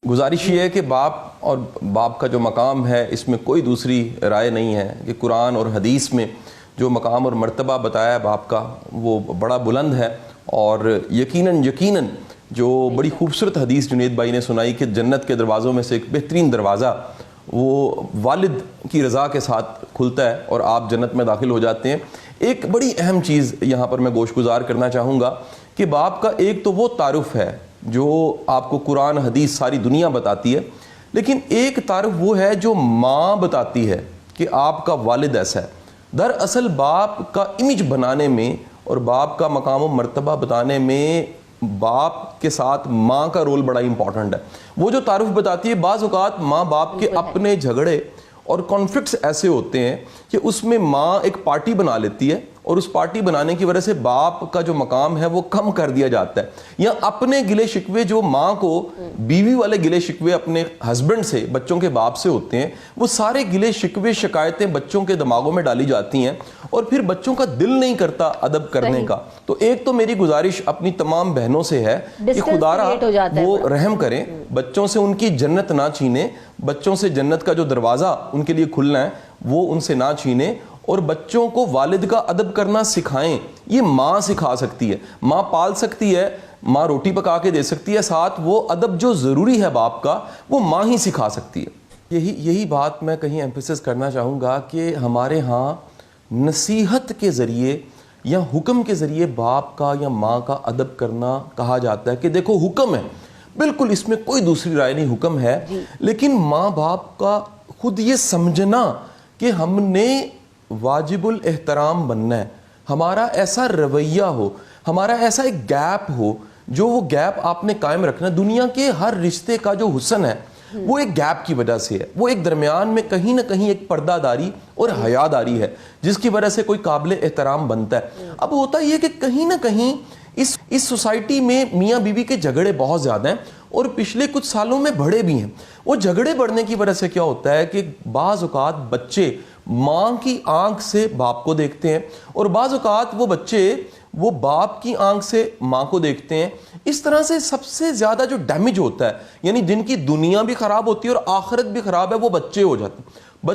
گزارش یہ ہے کہ باپ اور باپ کا جو مقام ہے اس میں کوئی دوسری رائے نہیں ہے کہ قرآن اور حدیث میں جو مقام اور مرتبہ بتایا ہے باپ کا وہ بڑا بلند ہے، اور یقیناً جو بڑی خوبصورت حدیث جنید بھائی نے سنائی کہ جنت کے دروازوں میں سے ایک بہترین دروازہ وہ والد کی رضا کے ساتھ کھلتا ہے اور آپ جنت میں داخل ہو جاتے ہیں۔ ایک بڑی اہم چیز یہاں پر میں گوش گزار کرنا چاہوں گا کہ باپ کا ایک تو وہ تعارف ہے جو آپ کو قرآن حدیث ساری دنیا بتاتی ہے، لیکن ایک تعارف وہ ہے جو ماں بتاتی ہے کہ آپ کا والد ایسا ہے۔ دراصل باپ کا امیج بنانے میں اور باپ کا مقام و مرتبہ بتانے میں باپ کے ساتھ ماں کا رول بڑا امپورٹنٹ ہے۔ وہ جو تعارف بتاتی ہے، بعض اوقات ماں باپ کے اپنے جھگڑے اور کانفلکٹس ایسے ہوتے ہیں کہ اس میں ماں ایک پارٹی بنا لیتی ہے اور اس پارٹی بنانے کی وجہ سے باپ کا جو مقام ہے وہ کم کر دیا جاتا ہے، یا اپنے گلے شکوے جو ماں کو بیوی والے گلے شکوے اپنے ہسبینڈ سے، بچوں کے باپ سے ہوتے ہیں، وہ سارے گلے شکوے شکایتیں بچوں کے دماغوں میں ڈالی جاتی ہیں اور پھر بچوں کا دل نہیں کرتا ادب کرنے کا۔ تو ایک تو میری گزارش اپنی تمام بہنوں سے ہے کہ خدا را وہ رحم کریں، بچوں سے ان کی جنت نہ چھینے، بچوں سے جنت کا جو دروازہ ان کے لیے کھلنا ہے وہ ان سے نہ چھینے، اور بچوں کو والد کا ادب کرنا سکھائیں۔ یہ ماں سکھا سکتی ہے، ماں پال سکتی ہے، ماں روٹی پکا کے دے سکتی ہے، ساتھ وہ ادب جو ضروری ہے باپ کا وہ ماں ہی سکھا سکتی ہے۔ یہی بات میں کہیں ایمفیسس کرنا چاہوں گا کہ ہمارے ہاں نصیحت کے ذریعے یا حکم کے ذریعے باپ کا یا ماں کا ادب کرنا کہا جاتا ہے کہ دیکھو حکم ہے، بالکل اس میں کوئی دوسری رائے نہیں، حکم ہے، لیکن ماں باپ کا خود یہ سمجھنا کہ ہم نے واجب الاحترام بننا ہے، ہمارا ایسا رویہ ہو، ہمارا ایسا ایک گیپ ہو، جو وہ گیپ آپ نے قائم رکھنا ہے۔ دنیا کے ہر رشتے کا جو حسن ہے وہ ایک گیپ کی وجہ سے ہے، وہ ایک درمیان میں کہیں نہ کہیں ایک پردہ داری اور حیا داری ہے جس کی وجہ سے کوئی قابل احترام بنتا ہے۔ اب ہوتا یہ کہ کہیں نہ کہیں اس سوسائٹی میں میاں بیوی کے جھگڑے بہت زیادہ ہیں اور پچھلے کچھ سالوں میں بڑھے بھی ہیں۔ وہ جھگڑے بڑھنے کی وجہ سے کیا ہوتا ہے کہ بعض اوقات بچے ماں کی آنکھ سے باپ کو دیکھتے ہیں اور بعض اوقات وہ بچے وہ باپ کی آنکھ سے ماں کو دیکھتے ہیں۔ اس طرح سے سب سے زیادہ جو ڈیمیج ہوتا ہے، یعنی جن کی دنیا بھی خراب ہوتی ہے اور آخرت بھی خراب ہے، وہ بچے ہو جاتے ہیں۔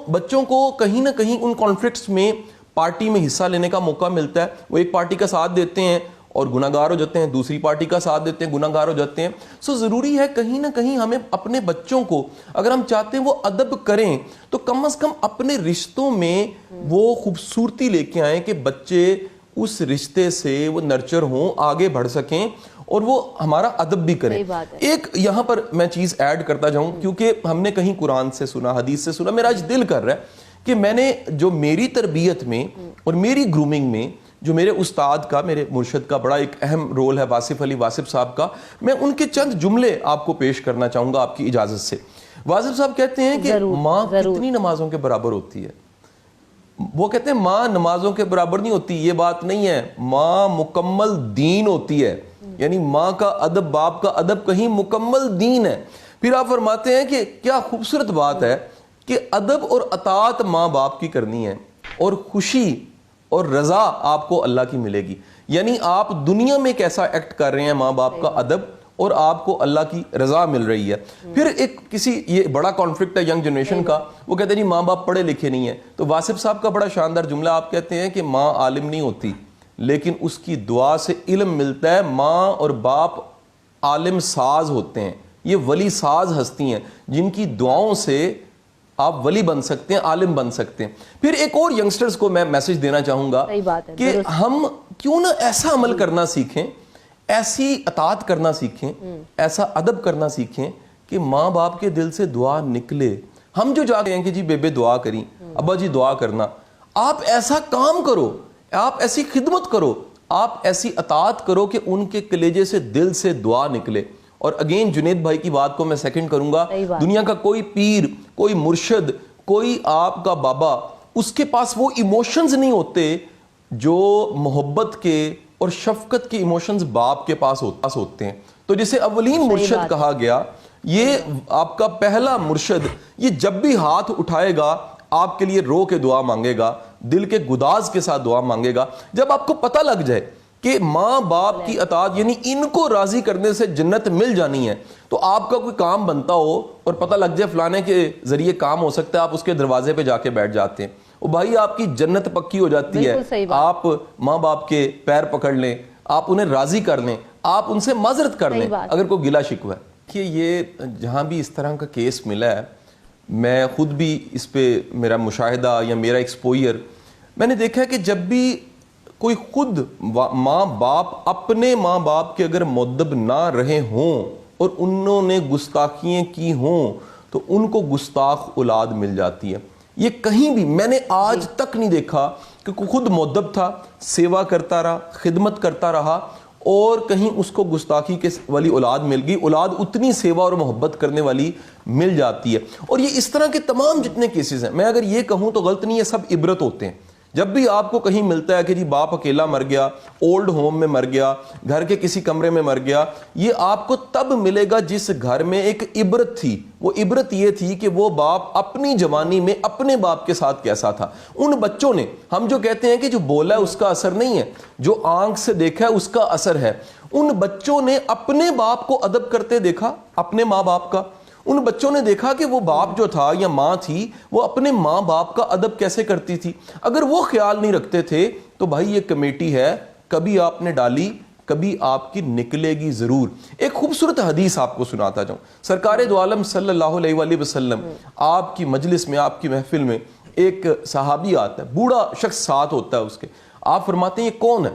بچوں کو کہیں نہ کہیں ان کانفلکٹس میں پارٹی میں حصہ لینے کا موقع ملتا ہے، وہ ایک پارٹی کا ساتھ دیتے ہیں اور گناہ گار ہو جاتے ہیں، دوسری پارٹی کا ساتھ دیتے ہیں، گناہ گار ہو جاتے ہیں۔ سو ضروری ہے کہیں نہ کہیں ہمیں اپنے بچوں کو، اگر ہم چاہتے ہیں وہ ادب کریں، تو کم از کم اپنے رشتوں میں وہ خوبصورتی لے کے آئیں کہ بچے اس رشتے سے وہ نرچر ہوں، آگے بڑھ سکیں اور وہ ہمارا ادب بھی کریں۔ ایک یہاں پر میں چیز ایڈ کرتا جاؤں، کیونکہ ہم نے کہیں قرآن سے سنا، حدیث سے سنا، میرا آج دل کر رہا ہے کہ میں نے جو میری تربیت میں اور میری گرومنگ میں جو میرے استاد کا، میرے مرشد کا بڑا ایک اہم رول ہے، واصف علی واصف صاحب کا، میں ان کے چند جملے آپ کو پیش کرنا چاہوں گا آپ کی اجازت سے۔ واصف صاحب کہتے ہیں کہ ماں کتنی نمازوں کے برابر ہوتی ہے؟ وہ کہتے ہیں ماں نمازوں کے برابر نہیں ہوتی، یہ بات نہیں ہے، ماں مکمل دین ہوتی ہے، یعنی ماں کا ادب، باپ کا ادب کہیں مکمل دین ہے۔ پھر آپ فرماتے ہیں کہ کیا خوبصورت بات ہے کہ ادب اور اطاعت ماں باپ کی کرنی ہے اور خوشی اور رضا آپ کو اللہ کی ملے گی۔ یعنی آپ دنیا میں کیسا ایکٹ کر رہے ہیں، ماں باپ کا ادب، اور آپ کو اللہ کی رضا مل رہی ہے۔ پھر ایک یہ بڑا کانفلکٹ ہے ینگ جنریشن کا، وہ کہتے ہیں جی ماں باپ پڑھے لکھے نہیں ہیں، تو واصف صاحب کا بڑا شاندار جملہ آپ کہتے ہیں کہ ماں عالم نہیں ہوتی لیکن اس کی دعا سے علم ملتا ہے، ماں اور باپ عالم ساز ہوتے ہیں، یہ ولی ساز ہستی ہیں جن کی دعاؤں سے آپ ولی بن سکتے ہیں، عالم بن سکتے ہیں۔ پھر ایک اور ینگسٹرز کو میں میسج دینا چاہوں گا کہ ہم کیوں نہ ایسا عمل کرنا سیکھیں، ایسی اطاعت کرنا سیکھیں، ایسا ادب کرنا سیکھیں کہ ماں باپ کے دل سے دعا نکلے۔ ہم جو جاتے ہیں کہ جی بیبے دعا کریں، ابا جی دعا کرنا، آپ ایسا کام کرو، آپ ایسی خدمت کرو، آپ ایسی اطاعت کرو کہ ان کے کلیجے سے، دل سے دعا نکلے۔ اور اگین جنید بھائی کی بات کو میں سیکنڈ کروں گا، دنیا کا کوئی پیر، کوئی مرشد، کوئی آپ کا بابا، اس کے پاس وہ ایموشنز نہیں ہوتے جو محبت کے اور شفقت کے ایموشنز باپ کے پاس ہوتے ہیں۔ تو جسے اولین مرشد کہا گیا، یہ آپ کا پہلا مرشد، یہ جب بھی ہاتھ اٹھائے گا آپ کے لیے رو کے دعا مانگے گا، دل کے گداز کے ساتھ دعا مانگے گا۔ جب آپ کو پتہ لگ جائے کہ ماں باپ کی اطاعت یعنی ان کو راضی کرنے سے جنت مل جانی ہے، تو آپ کا کوئی کام بنتا ہو اور پتہ لگ جائے فلانے کے ذریعے کام ہو سکتا ہے، آپ اس کے دروازے پہ جا کے بیٹھ جاتے ہیں، وہ بھائی آپ کی جنت پکی ہو جاتی ہے۔ آپ ماں باپ کے پیر پکڑ لیں، آپ انہیں راضی کر لیں، آپ ان سے معذرت کر لیں اگر کوئی گلہ شکوہ ہے۔ کہ یہ جہاں بھی اس طرح کا کیس ملا ہے، میں خود بھی اس پہ میرا مشاہدہ یا میرا ایکسپوئر، میں نے دیکھا ہے کہ جب بھی کوئی خود ماں باپ اپنے ماں باپ کے اگر مؤدب نہ رہے ہوں اور انہوں نے گستاخیاں کی ہوں تو ان کو گستاخ اولاد مل جاتی ہے۔ یہ کہیں بھی میں نے آج تک نہیں دیکھا کہ کوئی خود مؤدب تھا، سیوا کرتا رہا، خدمت کرتا رہا اور کہیں اس کو گستاخی کے والی اولاد مل گئی۔ اولاد اتنی سیوا اور محبت کرنے والی مل جاتی ہے۔ اور یہ اس طرح کے تمام جتنے کیسز ہیں، میں اگر یہ کہوں تو غلط نہیں، یہ سب عبرت ہوتے ہیں۔ جب بھی آپ کو کہیں ملتا ہے کہ جی باپ اکیلا مر گیا، اولڈ ہوم میں مر گیا، گھر کے کسی کمرے میں مر گیا، یہ آپ کو تب ملے گا جس گھر میں ایک عبرت تھی۔ وہ عبرت یہ تھی کہ وہ باپ اپنی جوانی میں اپنے باپ کے ساتھ کیسا تھا۔ ان بچوں نے، ہم جو کہتے ہیں کہ جو بولا ہے اس کا اثر نہیں ہے، جو آنکھ سے دیکھا ہے اس کا اثر ہے، ان بچوں نے اپنے باپ کو ادب کرتے دیکھا، اپنے ماں باپ کا۔ ان بچوں نے دیکھا کہ وہ باپ جو تھا یا ماں تھی وہ اپنے ماں باپ کا ادب کیسے کرتی تھی۔ اگر وہ خیال نہیں رکھتے تھے تو بھائی یہ کمیٹی ہے، کبھی آپ نے ڈالی، کبھی آپ کی نکلے گی ضرور۔ ایک خوبصورت حدیث آپ کو سناتا جاؤں۔ سرکار دو عالم صلی اللہ علیہ وآلہ وسلم آپ کی مجلس میں، آپ کی محفل میں ایک صحابی آتا ہے، بوڑھا شخص ساتھ ہوتا ہے اس کے۔ آپ فرماتے ہیں یہ کون ہے؟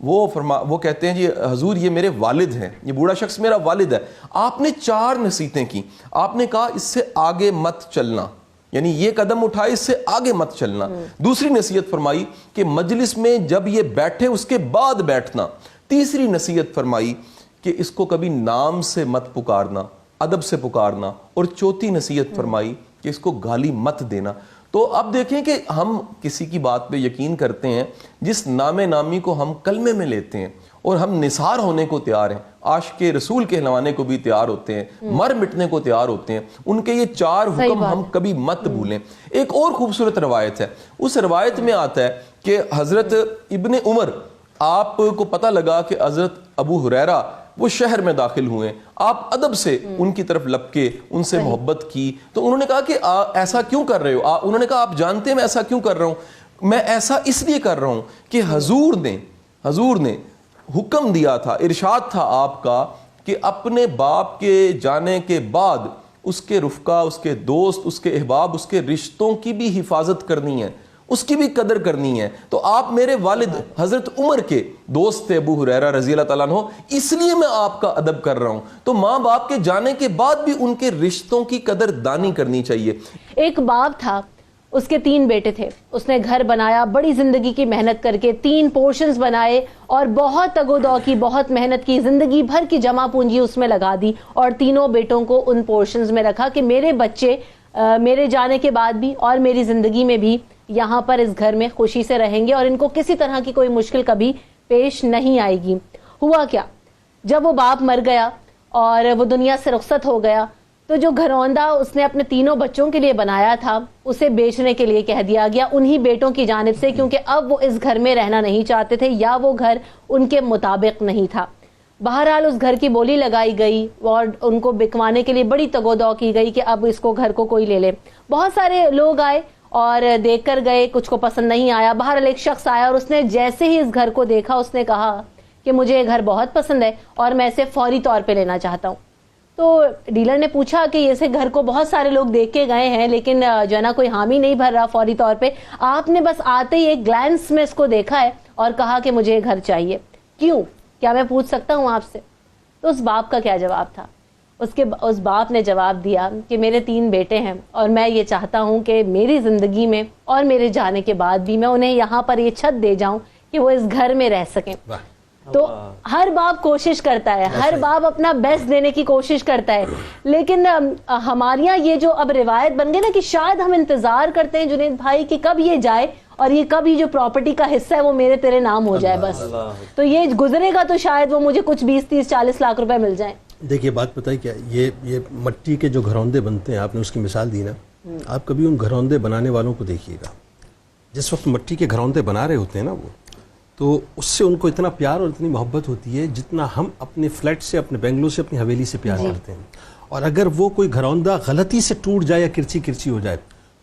وہ کہتے ہیں جی حضور یہ میرے والد ہیں، یہ بوڑھا شخص میرا والد ہے۔ آپ نے 4 نصیحتیں کی۔ آپ نے کہا اس سے آگے مت چلنا، یعنی یہ قدم اٹھائے اس سے آگے مت چلنا۔ دوسری نصیحت فرمائی کہ مجلس میں جب یہ بیٹھے اس کے بعد بیٹھنا۔ تیسری نصیحت فرمائی کہ اس کو کبھی نام سے مت پکارنا، ادب سے پکارنا۔ اور چوتھی نصیحت فرمائی کہ اس کو گالی مت دینا۔ تو اب دیکھیں کہ ہم کسی کی بات پہ یقین کرتے ہیں جس نام نامی کو ہم کلمے میں لیتے ہیں، اور ہم نثار ہونے کو تیار ہیں، عاشق رسول کہلوانے کو بھی تیار ہوتے ہیں، مر مٹنے کو تیار ہوتے ہیں۔ ان کے یہ 4 حکم ہم کبھی مت بھولیں۔ ایک اور خوبصورت روایت ہے، اس روایت میں آتا ہے کہ حضرت ابن عمر، آپ کو پتہ لگا کہ حضرت ابو ہریرہ وہ شہر میں داخل ہوئے، آپ ادب سے ان کی طرف لپکے، ان سے محبت کی، تو انہوں نے کہا کہ ایسا کیوں کر رہے ہو؟ انہوں نے کہا آپ جانتے ہیں میں ایسا کیوں کر رہا ہوں؟ میں ایسا اس لیے کر رہا ہوں کہ حضور نے حکم دیا تھا، ارشاد تھا آپ کا کہ اپنے باپ کے جانے کے بعد اس کے رفقا، اس کے دوست، اس کے احباب، اس کے رشتوں کی بھی حفاظت کرنی ہے، اس کی بھی قدر کرنی ہے۔ تو آپ میرے والد حضرت عمر کے دوست تھے، ابو ہریرہ رضی اللہ تعالیٰ عنہ، اس لیے میں آپ کا ادب کر رہا ہوں۔ تو ماں باپ کے جانے کے بعد بھی ان کے رشتوں کی قدر دانی کرنی چاہیے۔ ایک باپ تھا، اس کے 3 بیٹے تھے، اس نے گھر بنایا، بڑی زندگی کی محنت کر کے 3 پورشنز بنائے اور بہت تگ و دو کی، بہت محنت کی، زندگی بھر کی جمع پونجی اس میں لگا دی اور تینوں بیٹوں کو ان پورشنز میں رکھا کہ میرے بچے میرے جانے کے بعد بھی اور میری زندگی میں بھی یہاں پر اس گھر میں خوشی سے رہیں گے اور ان کو کسی طرح کی کوئی مشکل کبھی پیش نہیں آئے گی۔ ہوا کیا، جب وہ باپ مر گیا اور وہ دنیا سے رخصت ہو گیا تو جو گھروندہ اس نے اپنے تینوں بچوں کے لیے بنایا تھا اسے بیچنے کے لیے کہہ دیا گیا انہی بیٹوں کی جانب سے، کیونکہ اب وہ اس گھر میں رہنا نہیں چاہتے تھے یا وہ گھر ان کے مطابق نہیں تھا۔ بہرحال اس گھر کی بولی لگائی گئی اور ان کو بکوانے کے لیے بڑی تگ و دو کی گئی کہ اب اس کو گھر کو کوئی لے لے۔ بہت سارے لوگ آئے اور دیکھ کر گئے، کچھ کو پسند نہیں آیا۔ بہرحال ایک شخص آیا اور اس نے جیسے ہی اس گھر کو دیکھا اس نے کہا کہ مجھے یہ گھر بہت پسند ہے اور میں اسے فوری طور پہ لینا چاہتا ہوں۔ تو ڈیلر نے پوچھا کہ اسے گھر کو بہت سارے لوگ دیکھ کے گئے ہیں لیکن جو ہے نا کوئی حامی نہیں بھر رہا فوری طور پہ، آپ نے بس آتے ہی ایک گلانس میں اس کو دیکھا ہے اور کہا کہ مجھے یہ گھر چاہیے، کیوں؟ کیا میں پوچھ سکتا ہوں آپ سے؟ تو اس باپ کا کیا جواب تھا؟ اس باپ نے جواب دیا کہ میرے 3 بیٹے ہیں اور میں یہ چاہتا ہوں کہ میری زندگی میں اور میرے جانے کے بعد بھی میں انہیں یہاں پر یہ چھت دے جاؤں کہ وہ اس گھر میں رہ سکیں۔ تو ہر باپ کوشش کرتا ہے، ہر باپ اپنا بیسٹ دینے کی کوشش کرتا ہے، لیکن ہمارے یہاں یہ جو اب روایت بن گئی نا کہ شاید ہم انتظار کرتے ہیں جنید بھائی کہ کب یہ جائے اور یہ کب یہ جو پراپرٹی کا حصہ ہے وہ میرے تیرے نام ہو جائے، بس تو یہ گزرے گا تو شاید وہ مجھے کچھ 20-30-40 لاکھ روپے مل جائیں۔ دیکھیے بات پتہ ہے کیا، یہ مٹی کے جو گھروندے بنتے ہیں، آپ نے اس کی مثال دی نا، آپ کبھی ان گھروندے بنانے والوں کو دیکھیے گا، جس وقت مٹی کے گھروندے بنا رہے ہوتے ہیں نا، وہ تو اس سے ان کو اتنا پیار اور اتنی محبت ہوتی ہے جتنا ہم اپنے فلیٹ سے، اپنے بنگلو سے، اپنی حویلی سے پیار کرتے ہیں. اور اگر وہ کوئی گھروندہ غلطی سے ٹوٹ جائے یا کرچی کرچی ہو جائے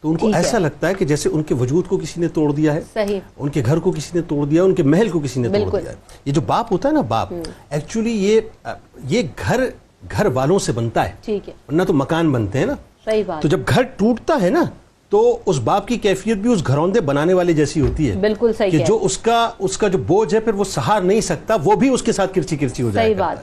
تو ان کو ایسا لگتا ہے کہ جیسے ان کے وجود کو کسی نے توڑ دیا ہے، صحیح، ان کے گھر کو کسی نے توڑ دیا، ان کے محل کو کسی نے توڑ دیا ہے. یہ جو باپ ہوتا ہے نا، باپ ایکچولی یہ گھر والوں سے بنتا ہے، ٹھیک ہے، ورنہ تو مکان بنتے ہیں نا. صحیح بات. تو جب گھر ٹوٹتا ہے نا تو اس باپ کی کیفیت بھی اس گھروندے بنانے والے جیسی ہوتی ہے. بالکل صحیح کہ جو اس کا جو بوجھ ہے پھر وہ سہار نہیں سکتا، وہ بھی اس کے ساتھ کرچی کرچی ہو جائے. صحیح بات.